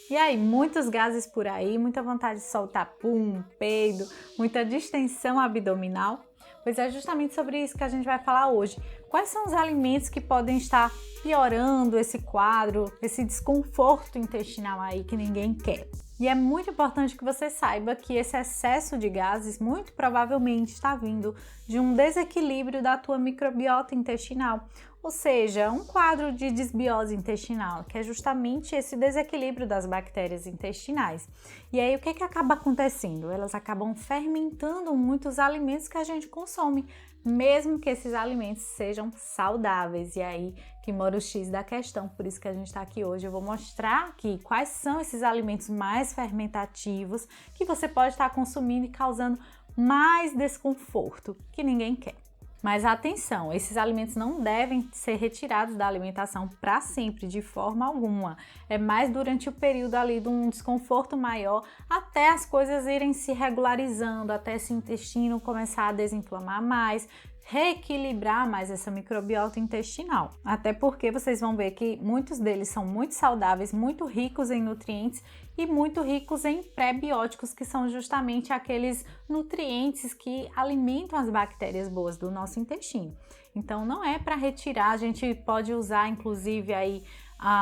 E aí, muitos gases por aí, muita vontade de soltar pum, peido, muita distensão abdominal? Pois é justamente sobre isso que a gente vai falar hoje. Quais são os alimentos que podem estar piorando esse quadro, esse desconforto intestinal aí que ninguém quer? E é muito importante que você saiba que esse excesso de gases muito provavelmente está vindo de um desequilíbrio da tua microbiota intestinal, ou seja, um quadro de desbiose intestinal, que é justamente esse desequilíbrio das bactérias intestinais. E aí o que acaba acontecendo? Elas acabam fermentando muitos alimentos que a gente consome, mesmo que esses alimentos sejam saudáveis. E aí que mora o X da questão, por isso que a gente está aqui hoje. Eu vou mostrar aqui quais são esses alimentos mais fermentativos que você pode estar consumindo e causando mais desconforto que ninguém quer. Mas atenção, esses alimentos não devem ser retirados da alimentação para sempre, de forma alguma. É mais durante o período ali de um desconforto maior, até as coisas irem se regularizando, até esse intestino começar a desinflamar mais, reequilibrar mais essa microbiota intestinal. Até porque vocês vão ver que muitos deles são muito saudáveis, muito ricos em nutrientes e muito ricos em pré-bióticos, que são justamente aqueles nutrientes que alimentam as bactérias boas do nosso intestino. Então não é para retirar, a gente pode usar inclusive aí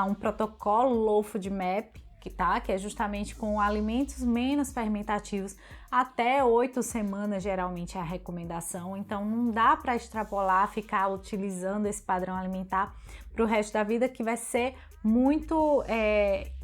um protocolo Low FODMAP, que é justamente com alimentos menos fermentativos, até 8 semanas geralmente é a recomendação. Então não dá para extrapolar, ficar utilizando esse padrão alimentar para o resto da vida, que vai ser muito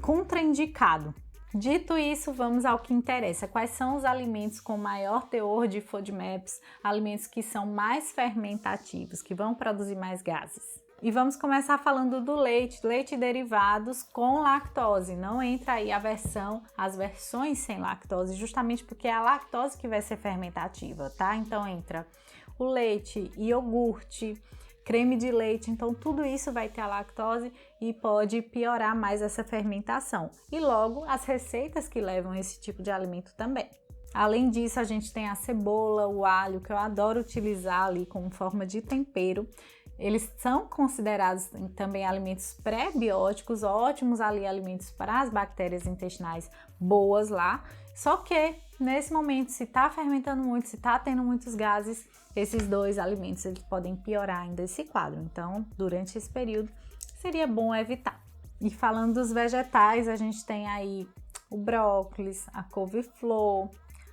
contraindicado. Dito isso, vamos ao que interessa. Quais são os alimentos com maior teor de FODMAPs, alimentos que são mais fermentativos, que vão produzir mais gases? E vamos começar falando do leite e derivados com lactose. Não entra aí as versões sem lactose, justamente porque é a lactose que vai ser fermentativa, tá? Então entra o leite, iogurte, creme de leite, então tudo isso vai ter a lactose e pode piorar mais essa fermentação. E logo as receitas que levam esse tipo de alimento também. Além disso, a gente tem a cebola, o alho, que eu adoro utilizar ali como forma de tempero. Eles são considerados também alimentos pré-bióticos, ótimos ali alimentos para as bactérias intestinais boas lá. Só que nesse momento, se está fermentando muito, se está tendo muitos gases, esses dois alimentos eles podem piorar ainda esse quadro. Então, durante esse período, seria bom evitar. E falando dos vegetais, a gente tem aí o brócolis, a couve-flor,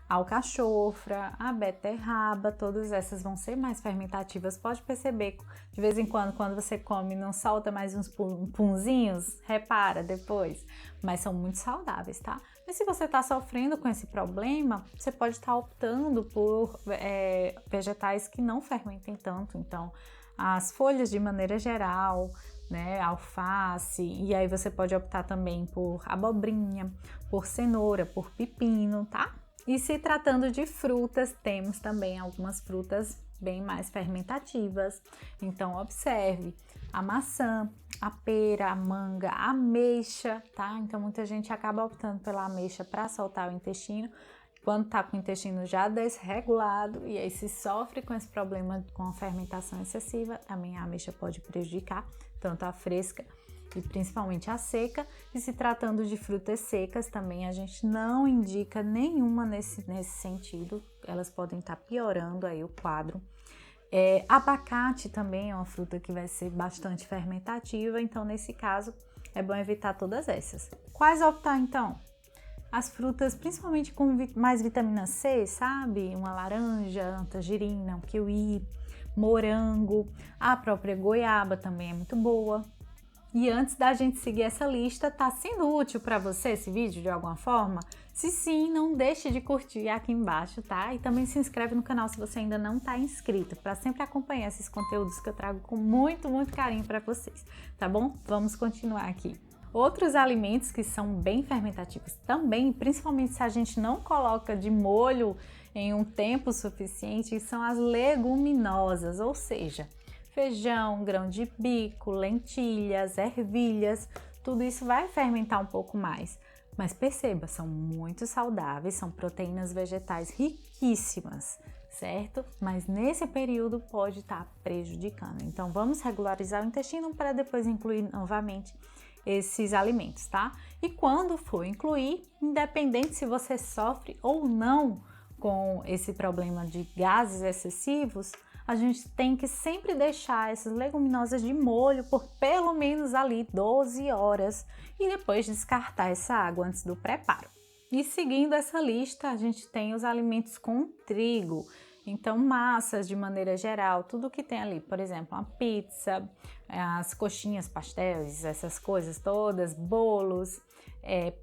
a alcachofra, a beterraba, todas essas vão ser mais fermentativas. Pode perceber, de vez em quando você come, não solta mais uns punzinhos? Repara depois. Mas são muito saudáveis, tá? Mas se você está sofrendo com esse problema, você pode estar optando por vegetais que não fermentem tanto. Então, as folhas de maneira geral, né, alface, e aí você pode optar também por abobrinha, por cenoura, por pepino, tá? E se tratando de frutas, temos também algumas frutas bem mais fermentativas. Então, observe a maçã, a pera, a manga, a ameixa, tá? Então, muita gente acaba optando pela ameixa para soltar o intestino, quando tá com o intestino já desregulado, e aí se sofre com esse problema com a fermentação excessiva, também a ameixa pode prejudicar, tanto a fresca e principalmente a seca. E se tratando de frutas secas, também a gente não indica nenhuma nesse sentido, elas podem estar piorando aí o quadro. Abacate também é uma fruta que vai ser bastante fermentativa, então nesse caso é bom evitar todas essas. Quais optar então? As frutas principalmente com mais vitamina C, sabe? Uma laranja, uma tangerina, um kiwi, morango, a própria goiaba também é muito boa. E antes da gente seguir essa lista, tá sendo útil para você esse vídeo de alguma forma? Se sim, não deixe de curtir aqui embaixo, tá? E também se inscreve no canal se você ainda não tá inscrito, para sempre acompanhar esses conteúdos que eu trago com muito, muito carinho para vocês, tá bom? Vamos continuar aqui. Outros alimentos que são bem fermentativos também, principalmente se a gente não coloca de molho em um tempo suficiente, são as leguminosas, ou seja, feijão, grão de bico, lentilhas, ervilhas, tudo isso vai fermentar um pouco mais. Mas perceba, são muito saudáveis, são proteínas vegetais riquíssimas, certo? Mas nesse período pode estar prejudicando. Então vamos regularizar o intestino para depois incluir novamente esses alimentos, tá? E quando for incluir, independente se você sofre ou não com esse problema de gases excessivos, a gente tem que sempre deixar essas leguminosas de molho por pelo menos ali 12 horas e depois descartar essa água antes do preparo. E seguindo essa lista, a gente tem os alimentos com trigo. Então, massas de maneira geral, tudo que tem ali, por exemplo, uma pizza, as coxinhas, pastéis, essas coisas todas, bolos,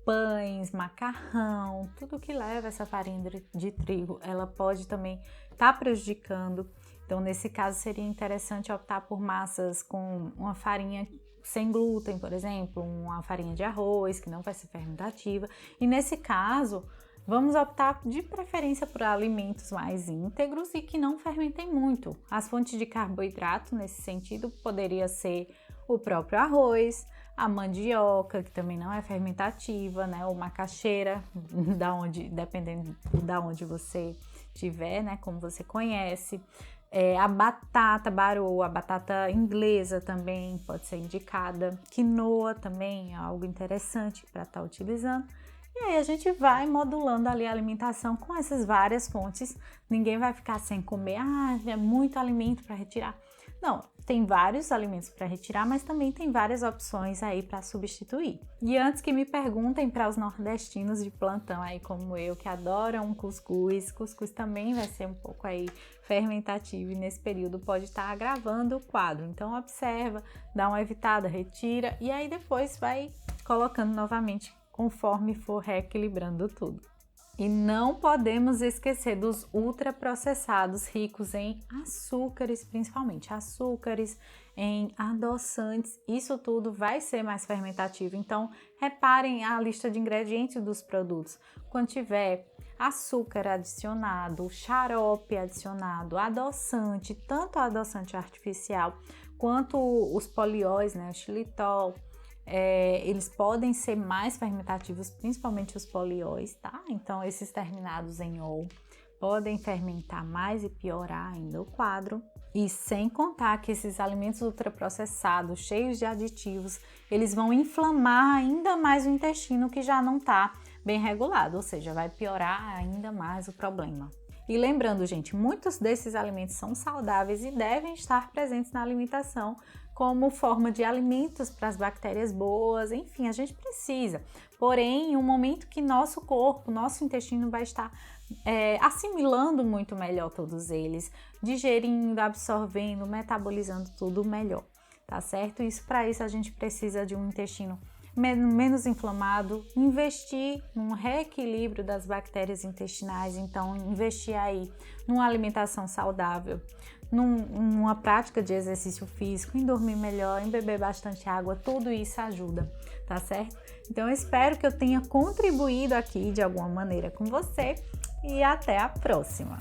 pães, macarrão, tudo que leva essa farinha de trigo, ela pode também estar prejudicando. Então, nesse caso, seria interessante optar por massas com uma farinha sem glúten, por exemplo, uma farinha de arroz, que não vai ser fermentativa. E nesse caso, vamos optar de preferência por alimentos mais íntegros e que não fermentem muito. As fontes de carboidrato, nesse sentido, poderia ser o próprio arroz, a mandioca, que também não é fermentativa, né? Ou macaxeira, dependendo da onde você tiver, né? Como você conhece. A batata baroa, a batata inglesa também pode ser indicada. Quinoa também é algo interessante para estar utilizando. E aí a gente vai modulando ali a alimentação com essas várias fontes. Ninguém vai ficar sem comer, é muito alimento para retirar. Não, tem vários alimentos para retirar, mas também tem várias opções aí para substituir. E antes que me perguntem para os nordestinos de plantão aí como eu, que adoram um cuscuz também vai ser um pouco aí fermentativo e nesse período pode estar agravando o quadro. Então observa, dá uma evitada, retira e aí depois vai colocando novamente conforme for reequilibrando tudo. E não podemos esquecer dos ultraprocessados ricos em açúcares, principalmente açúcares, em adoçantes. Isso tudo vai ser mais fermentativo. Então, reparem a lista de ingredientes dos produtos. Quando tiver açúcar adicionado, xarope adicionado, adoçante, tanto adoçante artificial quanto os polióis, né, o xilitol, eles podem ser mais fermentativos, principalmente os polióis, tá? Então, esses terminados em ol podem fermentar mais e piorar ainda o quadro. E sem contar que esses alimentos ultraprocessados, cheios de aditivos, eles vão inflamar ainda mais o intestino que já não está bem regulado, ou seja, vai piorar ainda mais o problema. E lembrando, gente, muitos desses alimentos são saudáveis e devem estar presentes na alimentação como forma de alimentos para as bactérias boas, enfim, a gente precisa. Porém, em um momento que nosso corpo, nosso intestino vai estar assimilando muito melhor todos eles, digerindo, absorvendo, metabolizando tudo melhor, tá certo? Para isso a gente precisa de um intestino menos inflamado, investir num reequilíbrio das bactérias intestinais, então investir aí numa alimentação saudável, numa prática de exercício físico, em dormir melhor, em beber bastante água, tudo isso ajuda, tá certo? Então eu espero que eu tenha contribuído aqui de alguma maneira com você e até a próxima!